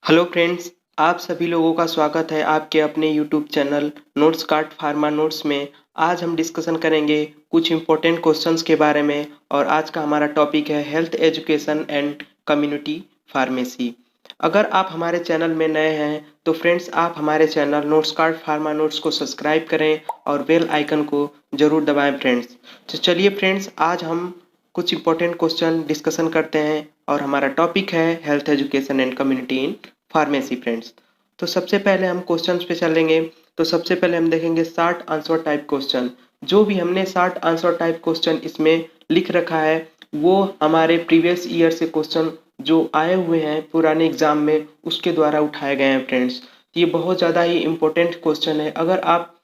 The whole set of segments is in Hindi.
हेलो फ्रेंड्स, आप सभी लोगों का स्वागत है आपके अपने YouTube channel notes card pharma notes में। आज हम डिस्कशन करेंगे कुछ इम्पोर्टेंट क्वेश्चंस के बारे में और आज का हमारा टॉपिक है health education and community pharmacy. अगर आप हमारे चैनल में नए हैं तो फ्रेंड्स आप हमारे channel notes card pharma notes को सब्सक्राइब करें और बेल आइकन को ज़रूर दबाएं फ्रेंड्स। तो चलिए फ्रेंड्स, आज हम कुछ इम्पोर्टेंट क्वेश्चन डिस्कशन करते हैं और हमारा टॉपिक है health education and community in pharmacy friends. तो सबसे पहले हम क्वेश्चंस पे चलेंगे। तो सबसे पहले हम देखेंगे शॉर्ट आंसर टाइप क्वेश्चन। जो भी हमने शॉर्ट आंसर टाइप क्वेश्चन इसमें लिख रखा है वो हमारे प्रीवियस ईयर से क्वेश्चन जो आए हुए हैं पुराने एग्जाम में उसके द्वारा उठाए गए हैं फ्रेंड्स। ये बहुत ज़्यादा ही इम्पोर्टेंट क्वेश्चन है। अगर आप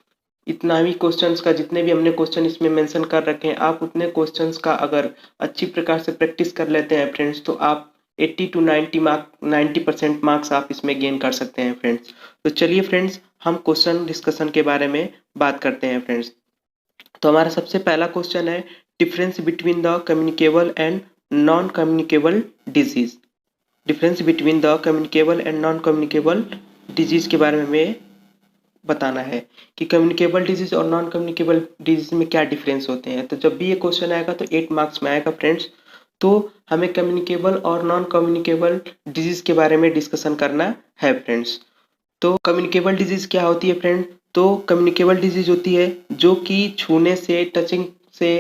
इतना भी क्वेश्चंस का जितने भी हमने क्वेश्चन इसमें मेंशन कर रखे हैं आप उतने क्वेश्चंस का अगर अच्छी प्रकार से प्रैक्टिस कर लेते हैं फ्रेंड्स तो आप 80 टू 90% मार्क्स आप इसमें गेन कर सकते हैं फ्रेंड्स। तो चलिए फ्रेंड्स, हम क्वेश्चन डिस्कशन के बारे में बात करते हैं फ्रेंड्स। तो हमारा सबसे पहला क्वेश्चन है difference between the communicable and non communicable disease. Difference between the communicable and non communicable disease के बारे में हमें बताना है कि कम्युनिकेबल डिजीज और नॉन कम्युनिकेबल डिजीज में क्या डिफरेंस होते हैं। तो जब भी ये क्वेश्चन आएगा तो 8 मार्क्स में आएगा फ्रेंड्स। तो हमें कम्युनिकेबल और नॉन कम्युनिकेबल डिजीज के बारे में डिस्कशन करना है फ्रेंड्स। तो कम्युनिकेबल डिजीज क्या होती है फ्रेंड? तो कम्युनिकेबल डिजीज होती है जो कि छूने से, टचिंग से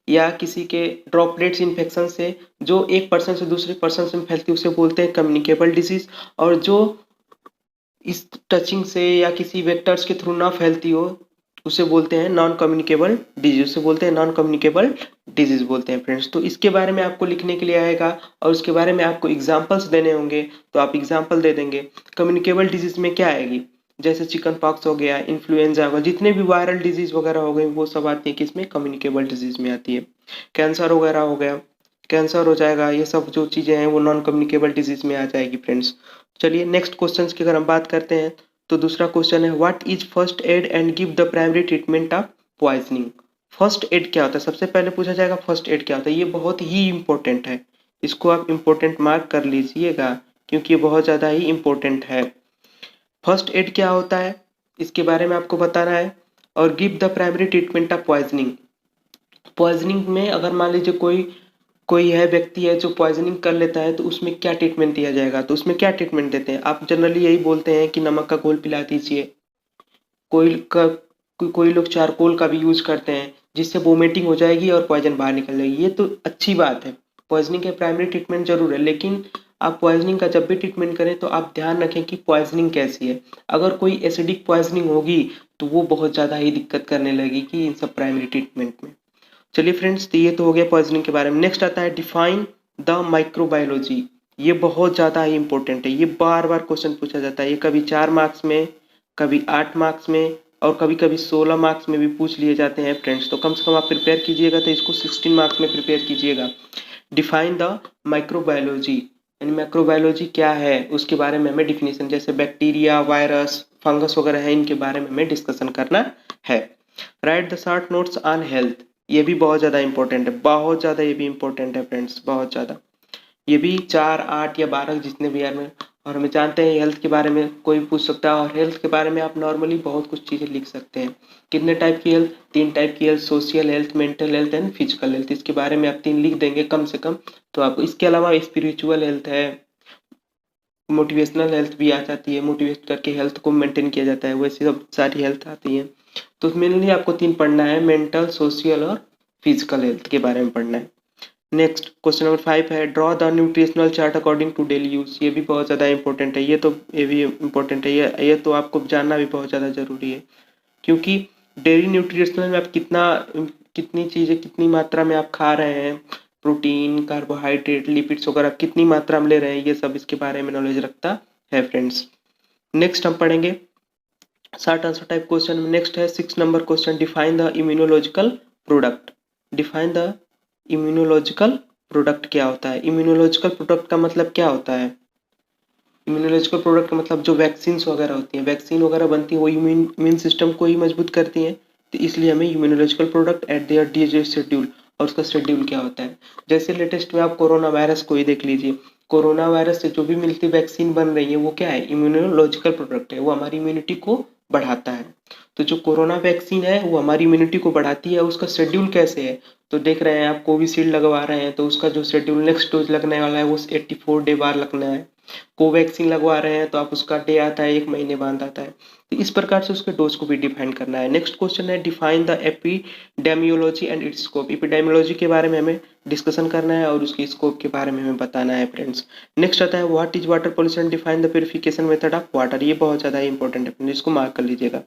या किसी के ड्रॉपलेट्स इन्फेक्शन से जो एक पर्सन से दूसरे पर्सन में फैलती है उसे बोलते हैं कम्युनिकेबल डिजीज। और जो इस टचिंग से या किसी वेक्टर्स के थ्रू ना फैलती हो उसे बोलते हैं नॉन कम्युनिकेबल डिजीज। उसे बोलते हैं नॉन कम्युनिकेबल डिजीज बोलते हैं फ्रेंड्स। तो इसके बारे में आपको लिखने के लिए आएगा और उसके बारे में आपको एग्जांपल्स देने होंगे तो आप एग्जांपल दे देंगे। कम्युनिकेबल डिजीज में क्या आएगी? जैसे चिकन पॉक्स हो गया, इन्फ्लुएंजा हो गया, जितने भी वायरल डिजीज वगैरह हो गए वो सब आती है किसमें? कम्युनिकेबल डिजीज में आती है। कैंसर वगैरह हो गया, कैंसर हो जाएगा, ये सब जो चीज़ें हैं वो नॉन कम्युनिकेबल डिजीज में आ जाएगी फ्रेंड्स। चलिए नेक्स्ट क्वेश्चन की अगर हम बात करते हैं तो दूसरा क्वेश्चन है what is first aid and give the primary treatment of poisoning. First aid क्या होता है? सबसे पहले पूछा जाएगा फर्स्ट एड क्या होता है। ये बहुत ही इंपॉर्टेंट है, इसको आप इंपॉर्टेंट मार्क कर लीजिएगा क्योंकि ये बहुत ज़्यादा ही इंपॉर्टेंट है। फर्स्ट एड क्या होता है इसके बारे में आपको बताना है। और give the primary treatment of poisoning. Poisoning में अगर मान लीजिए कोई कोई है व्यक्ति है जो पॉइजनिंग कर लेता है तो उसमें क्या ट्रीटमेंट दिया जाएगा? तो उसमें क्या ट्रीटमेंट देते हैं? आप जनरली यही बोलते हैं कि नमक का घोल पिला दीजिए। कोई का कोई लोग चारकोल का भी यूज करते हैं जिससे वोमिटिंग हो जाएगी और पॉइजन बाहर निकल जाएगी। ये तो अच्छी बात है, पॉइजनिंग के प्राइमरी ट्रीटमेंट जरूर है, लेकिन आप पॉइजनिंग का जब भी ट्रीटमेंट करें तो आप ध्यान रखें कि पॉइजनिंग कैसी है। अगर कोई एसिडिक पॉइजनिंग होगी तो वो बहुत ज़्यादा ही दिक्कत करने लगेगी इन सब प्राइमरी ट्रीटमेंट में। चलिए फ्रेंड्स, तो ये तो हो गया पॉइजनिंग के बारे में। नेक्स्ट आता है डिफाइन द माइक्रोबायोलॉजी। ये बहुत ज़्यादा ही इंपॉर्टेंट है, ये बार बार क्वेश्चन पूछा जाता है। ये कभी 4 मार्क्स में, कभी 8 मार्क्स में और कभी कभी 16 मार्क्स में भी पूछ लिए जाते हैं फ्रेंड्स। तो कम से कम आप प्रिपेयर कीजिएगा तो इसको 16 मार्क्स में प्रिपेयर कीजिएगा। डिफाइन द माइक्रोबायोलॉजी, यानी माइक्रोबायोलॉजी क्या है उसके बारे में हमें डिफिनेशन, जैसे बैक्टीरिया, वायरस, फंगस वगैरह है, इनके बारे में हमें डिस्कशन करना है। Right the short notes on health. ये भी बहुत ज़्यादा इंपॉर्टेंट है, बहुत ज़्यादा ये भी इंपॉर्टेंट है फ्रेंड्स, बहुत ज़्यादा। ये भी 4, 8 या 12 जितने भी यार में। और हमें जानते हैं हेल्थ के बारे में कोई भी पूछ सकता है और हेल्थ के बारे में आप नॉर्मली बहुत कुछ चीज़ें लिख सकते हैं। कितने टाइप की हेल्थ? 3 टाइप की health, social health, mental health and physical health. इसके बारे में आप 3 लिख देंगे कम से कम तो आपको। इसके अलावा स्पिरिचुअल हेल्थ है, मोटिवेशनल हेल्थ भी आ जाती है, मोटिवेट करके हेल्थ को मेंटेन किया जाता है, वैसे सब सारी हेल्थ आती है। तो मेनली आपको 3 पढ़ना है, मेंटल, सोशल और फिजिकल हेल्थ के बारे में पढ़ना है। नेक्स्ट क्वेश्चन नंबर 5 है draw the nutritional chart according to daily use. ये भी बहुत ज़्यादा इंपॉर्टेंट है, ये भी इंपॉर्टेंट है, ये तो आपको जानना भी बहुत ज़्यादा ज़रूरी है क्योंकि डेली न्यूट्रिशनल में आप कितनी चीज़ें कितनी मात्रा में आप खा रहे हैं, प्रोटीन, कार्बोहाइड्रेट, लिपिड्स वगैरह कितनी मात्रा में ले रहे हैं, ये सब इसके बारे में नॉलेज रखता है फ्रेंड्स। नेक्स्ट हम पढ़ेंगे शॉर्ट आंसर टाइप क्वेश्चन में। नेक्स्ट है 6 number question define the immunological product. Define the immunological product क्या होता है? इम्यूनोलॉजिकल प्रोडक्ट का मतलब क्या होता है? इम्यूनोलॉजिकल प्रोडक्ट का मतलब जो वैक्सीन्स वगैरह होती हैं, वैक्सीन वगैरह बनती है वो इम्यून सिस्टम को ही मजबूत करती हैं। तो इसलिए हमें immunological product at there disease schedule. और उसका शेड्यूल क्या होता है? जैसे लेटेस्ट में आप कोरोना वायरस को ही देख लीजिए। कोरोना वायरस से जो भी मिलती वैक्सीन बन रही है वो क्या है, इम्यूनोलॉजिकल प्रोडक्ट है, वो हमारी इम्यूनिटी को बढ़ाता है। तो जो कोरोना वैक्सीन है वो हमारी इम्यूनिटी को बढ़ाती है। उसका शेड्यूल कैसे है, तो देख रहे हैं आप कोविशील्ड लगवा रहे हैं तो उसका जो शेड्यूल नेक्स्ट डोज लगने वाला है वो 84 डे बाद लगना है। कोवैक्सीन लगवा रहे हैं तो आप उसका डे आता है 1 महीने बाद आता है। तो इस प्रकार से उसके डोज को भी डिफाइन करना है। नेक्स्ट क्वेश्चन है define the epidemiology and it's scope. Epidemiology के बारे में हमें डिस्कशन करना है और उसकी स्कोप के बारे में हमें बताना है फ्रेंड्स। नेक्स्ट आता है what is water pollution, define the purification method of water. ये बहुत ज़्यादा इंपॉर्टेंट है फ्रेंड्स, इसको मार्क कर लीजिएगा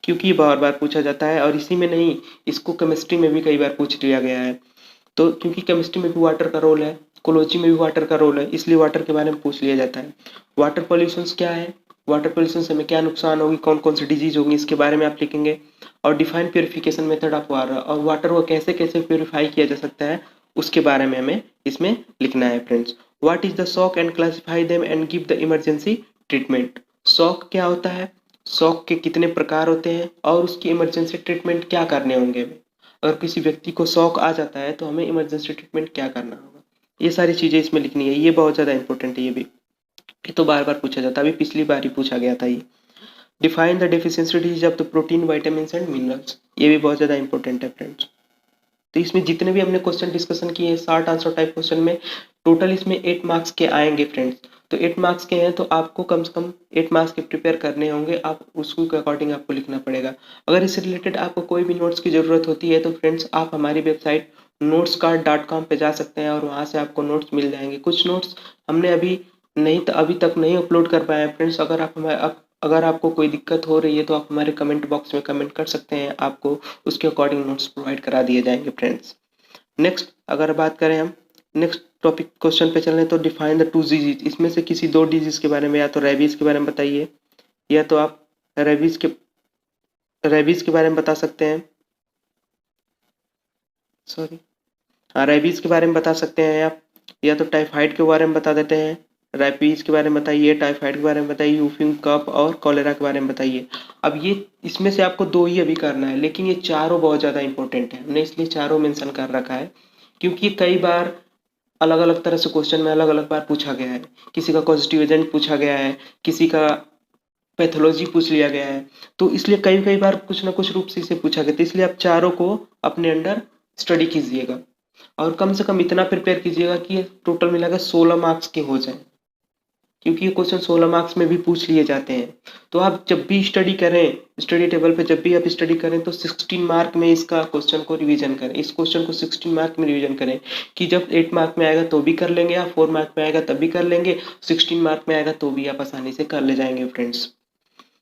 क्योंकि ये बार बार पूछा जाता है और इसी में नहीं, इसको केमिस्ट्री में भी कई बार पूछ लिया गया है। तो क्योंकि केमिस्ट्री में भी वाटर का रोल है, कोलॉजी में भी वाटर का रोल है, इसलिए वाटर के बारे में पूछ लिया जाता है। वाटर पॉल्यूशन क्या है, वाटर पॉल्यूशन से हमें क्या नुकसान होगी, कौन कौन सी डिजीज होगी, इसके बारे में आप लिखेंगे। और define purification method of water, और वाटर को कैसे कैसे प्योरीफाई किया जा सकता है उसके बारे में हमें इसमें लिखना है friends. What is the shock and classify them and give the emergency treatment. Shock क्या होता है, शॉक के कितने प्रकार होते हैं और उसकी इमरजेंसी ट्रीटमेंट क्या करने होंगे हमें। अगर किसी व्यक्ति को शॉक आ जाता है तो हमें इमरजेंसी ट्रीटमेंट क्या करना होगा, ये सारी चीज़ें इसमें लिखनी है। ये बहुत ज़्यादा इंपॉर्टेंट है, ये तो बार बार पूछा जाता है, अभी पिछली बार ही पूछा गया था ये। Define the deficiency disease of the protein vitamin and minerals, ये भी बहुत ज़्यादा इंपॉर्टेंट है फ्रेंड्स। तो इसमें जितने भी हमने क्वेश्चन डिस्कशन किए हैं शॉर्ट आंसर टाइप क्वेश्चन में, टोटल इसमें 8 मार्क्स के आएंगे फ्रेंड्स। तो 8 मार्क्स के हैं तो आपको कम से कम 8 मार्क्स के प्रिपेयर करने होंगे, आप उसको के अकॉर्डिंग आपको लिखना पड़ेगा। अगर इससे रिलेटेड आपको कोई भी नोट्स की ज़रूरत होती है तो फ्रेंड्स आप हमारी वेबसाइट notescard.com पे जा सकते हैं और वहाँ से आपको नोट्स मिल जाएंगे। कुछ नोट्स हमने अभी तक नहीं अपलोड कर पाए हैं फ्रेंड्स। अगर आपको कोई दिक्कत हो रही है तो आप हमारे कमेंट बॉक्स में कमेंट कर सकते हैं, आपको उसके अकॉर्डिंग नोट्स प्रोवाइड करा दिए जाएंगे फ्रेंड्स। नेक्स्ट अगर बात करें हम नेक्स्ट टॉपिक क्वेश्चन पे चलें तो डिफाइन द 2 डिजीज, इसमें से किसी 2 डिजीज के बारे में, या तो रेबीज के बारे में बताइए या तो आप रेबीज के बारे में बता सकते हैं, सॉरी हाँ रेबीज के बारे में बता सकते हैं आप, या तो टाइफाइड के बारे में बता देते हैं। रेबीज के बारे में बताइए, टाइफाइड के बारे में बताइए, यूफिंग कफ और कॉलेरा के बारे में बताइए। अब ये इसमें से आपको 2 ही अभी करना है, लेकिन ये चारों बहुत ज़्यादा इंपॉर्टेंट है, हमने इसलिए चारों मेंशन कर रखा है क्योंकि कई बार अलग अलग तरह से क्वेश्चन में अलग अलग बार पूछा गया है। किसी का पॉजिटिव एजेंट पूछा गया है, किसी का पैथोलॉजी पूछ लिया गया है, तो इसलिए कई कई बार कुछ ना कुछ रूप से इसे पूछा गया, तो इसलिए आप चारों को अपने अंडर स्टडी कीजिएगा और कम से कम इतना प्रिपेयर कीजिएगा कि ये टोटल मिलाकर 16 मार्क्स के हो जाए, क्योंकि ये क्वेश्चन 16 मार्क्स में भी पूछ लिए जाते हैं। तो आप जब भी स्टडी करें, स्टडी टेबल पे जब भी आप स्टडी करें तो 16 मार्क में इसका क्वेश्चन को रिवीजन करें, इस क्वेश्चन को 16 मार्क में रिवीजन करें कि जब 8 मार्क में आएगा तो भी कर लेंगे आप, 4 मार्क में आएगा तब भी कर लेंगे, 16 मार्क में आएगा तो भी आप आसानी से कर ले जाएंगे friends.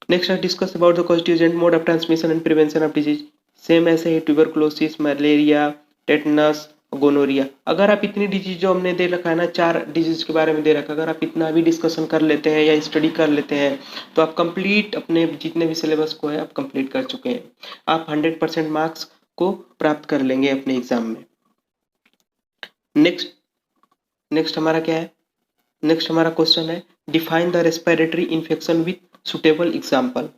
Next I discuss about the constituent mode of transmission and prevention of disease. Same ऐसे ही ट्यूबरकुलोसिस, मलेरिया, टेटनस, गोनोरिया। अगर आप इतनी डिजीज जो हमने दे रखा है ना, 4 डिजीज के बारे में दे रखा है, अगर आप इतना भी डिस्कशन कर लेते हैं या स्टडी कर लेते हैं तो आप कंप्लीट अपने जितने भी सिलेबस को है आप कंप्लीट कर चुके हैं। आप 100% मार्क्स को प्राप्त कर लेंगे अपने एग्जाम में। नेक्स्ट नेक्स्ट हमारा क्या है, नेक्स्ट हमारा क्वेश्चन है define the respiratory infection with suitable example.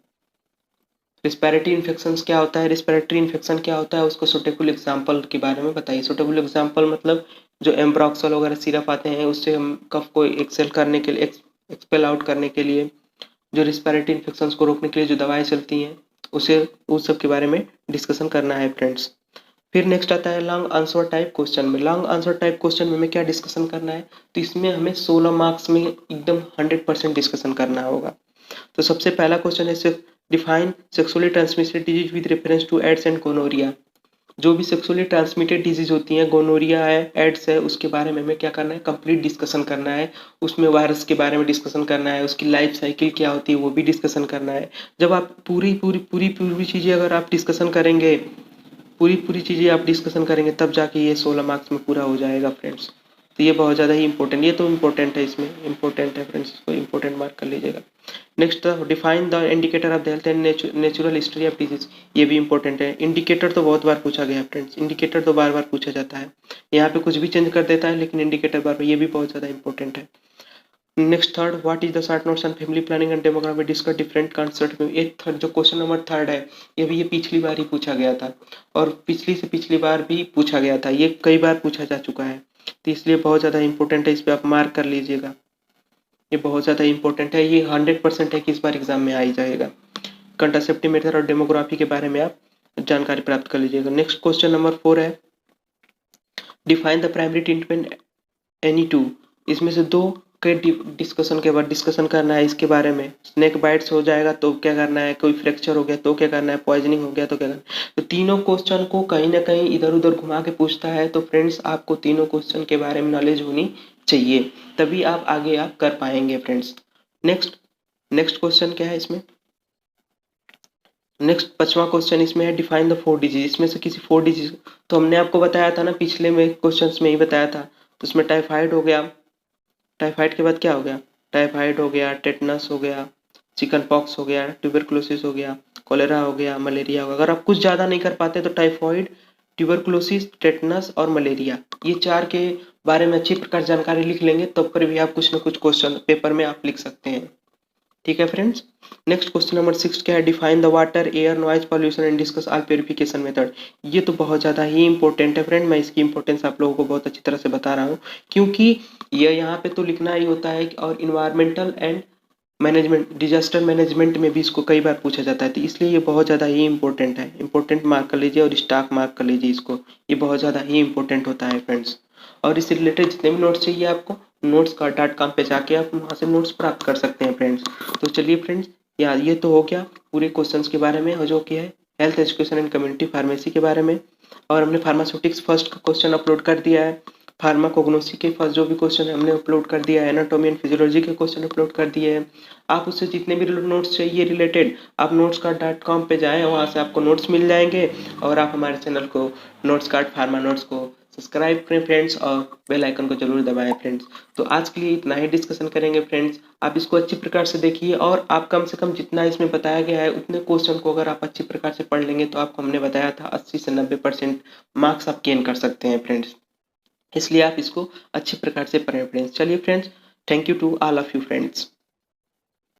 Respiratory infection क्या होता है, रिस्पिरेटरी इन्फेक्शन क्या होता है, उसको सुटेबल एग्जाम्पल के बारे में बताइए। सुटेबल एग्जाम्पल मतलब जो एम्ब्रॉक्सल वगैरह सिरप आते हैं उससे हम कफ को एक्सेल करने के लिए, एक्सपेल आउट करने के लिए, जो रिस्पिरेटरी इन्फेक्शन को रोकने के लिए जो दवाएं चलती हैं उसे उस सब के बारे में डिस्कशन करना है फ्रेंड्स। फिर नेक्स्ट आता है लॉन्ग आंसर टाइप क्वेश्चन में। लॉन्ग आंसर टाइप क्वेश्चन में हमें क्या डिस्कशन करना है, तो इसमें हमें 16 मार्क्स में एकदम 100% डिस्कशन करना होगा। तो सबसे पहला क्वेश्चन है define sexually transmitted disease with reference to AIDS and gonorrhoea. जो भी सेक्सुअली ट्रांसमिटेड डिजीज होती हैं, गोनोरिया है, एड्स है, उसके बारे में हमें क्या करना है, कंप्लीट डिस्कशन करना है। उसमें वायरस के बारे में डिस्कशन करना है, उसकी लाइफ साइकिल क्या होती है वो भी डिस्कशन करना है। जब आप पूरी चीज़ें अगर आप डिस्कशन करेंगे, पूरी चीज़ें आप डिस्कशन करेंगे तब जाके ये 16 मार्क्स में पूरा हो जाएगा फ्रेंड्स। तो ये बहुत ज़्यादा ही इंपॉर्टेंट, ये तो इंपॉर्टेंट है, इसमें इंपॉर्टेंट है फ्रेंड्स, इसको इंपॉर्टेंट मार्क कर लीजिएगा। Next define the indicator of the health and natural history of disease. ये भी इंपॉर्टेंट है। इंडिकेटर तो बहुत बार पूछा गया है फ्रेंड्स, इंडिकेटर तो बार बार पूछा जाता है, यहाँ पे कुछ भी चेंज कर देता है लेकिन इंडिकेटर बार बार, ये भी बहुत ज़्यादा इंपॉर्टेंट है। Next third, what is the short notes on family planning and demography, discuss different concept में। एक थर्ड जो क्वेश्चन नंबर थर्ड है, ये भी ये पिछली बार ही पूछा गया था और पिछली से पिछली बार भी पूछा गया था, ये कई बार पूछा जा चुका है, तो इसलिए बहुत ज़्यादा इंपॉर्टेंट है, इस पर आप मार्क कर लीजिएगा। ये बहुत ज़्यादा इंपॉर्टेंट है, ये 100% है कि इस बार एग्जाम में आ ही जाएगा। कंट्रासेप्टिव मेथड और डेमोग्राफी के बारे में आप जानकारी प्राप्त कर लीजिएगा। नेक्स्ट क्वेश्चन नंबर 4 है, define the primary treatment any two. इसमें से दो के डिस्कशन के बाद डिस्कशन करना है इसके बारे में। स्नेक बाइट्स हो जाएगा तो क्या करना है, कोई फ्रैक्चर हो गया तो क्या करना है, पॉइजनिंग हो गया तो क्या करना है। तो तीनों क्वेश्चन को कहीं ना कहीं इधर उधर घुमा के पूछता है, तो फ्रेंड्स आपको तीनों क्वेश्चन के बारे में नॉलेज होनी चाहिए, तभी आप आगे आप कर पाएंगे फ्रेंड्स। नेक्स्ट नेक्स्ट क्वेश्चन क्या है इसमें, नेक्स्ट 5वां क्वेश्चन इसमें है, डिफाइन द 4 डिजीज। इसमें से किसी 4 डिजीज, तो हमने आपको बताया था ना पिछले में क्वेश्चंस में ही बताया था, तो उसमें टाइफाइड हो गया, टाइफाइड के बाद क्या हो गया, टाइफाइड हो गया, टेटनस हो गया, चिकन पॉक्स हो गया, ट्यूबरकुलोसिस हो गया, कोलेरा हो गया, मलेरिया हो गया। अगर आप कुछ ज़्यादा नहीं कर पाते तो टाइफाइड, ट्यूबरकुलोसिस, टेटनस और मलेरिया, ये 4 के बारे में अच्छी प्रकार जानकारी लिख लेंगे, तब पर भी आप कुछ ना कुछ क्वेश्चन पेपर में आप लिख सकते हैं। ठीक है फ्रेंड्स। नेक्स्ट क्वेश्चन नंबर 6 क्या है, define the water air noise pollution and discuss all purification method. ये तो बहुत ज़्यादा ही इंपॉर्टेंट है फ्रेंड, मैं इसकी इंपॉर्टेंस आप लोगों को बहुत अच्छी तरह से बता रहा हूँ, क्योंकि ये यहाँ पे तो लिखना ही होता है और environmental and management, disaster management में भी इसको कई बार पूछा जाता है, तो इसलिए ये बहुत ज़्यादा ही इंपॉर्टेंट है। इंपॉर्टेंट मार्क कर लीजिए और स्टाफ मार्क कर लीजिए इसको, ये बहुत ज़्यादा ही इंपॉर्टेंट होता है फ्रेंड्स। और इससे रिलेटेड जितने भी नोट्स चाहिए आपको, notes.com पे जाके आप वहाँ से नोट्स प्राप्त कर सकते हैं फ्रेंड्स। तो चलिए फ्रेंड्स, ये तो हो गया पूरे क्वेश्चंस के बारे में, और जो कि है health education and community pharmacy के बारे में। और हमने फार्मास्यूटिक्स फर्स्ट का क्वेश्चन अपलोड कर दिया है, फार्माकोग्नोसी के फर्स्ट जो भी क्वेश्चन है हमने अपलोड कर दिया है, एनाटॉमी एंड फिजियोलॉजी के क्वेश्चन अपलोड कर दिए हैं। आप उससे जितने भी नोट्स चाहिए रिलेटेड, आप notes.com पे जाएँ, वहाँ से आपको नोट्स मिल जाएंगे। और आप हमारे चैनल को नोट्स कार्ड फार्मा नोट्स को सब्सक्राइब करें फ्रेंड्स, और बेल आइकन को जरूर दबाएं फ्रेंड्स। तो आज के लिए इतना ही डिस्कशन करेंगे फ्रेंड्स, आप इसको अच्छी प्रकार से देखिए, और आप कम से कम जितना इसमें बताया गया है उतने क्वेश्चन को अगर आप अच्छी प्रकार से पढ़ लेंगे, तो आपको हमने बताया था 80 से 90% मार्क्स आप गेन कर सकते हैं फ्रेंड्स। इसलिए आप इसको अच्छी प्रकार से पढ़ें फ्रेंड्स। चलिए friends, thank you to all of you friends.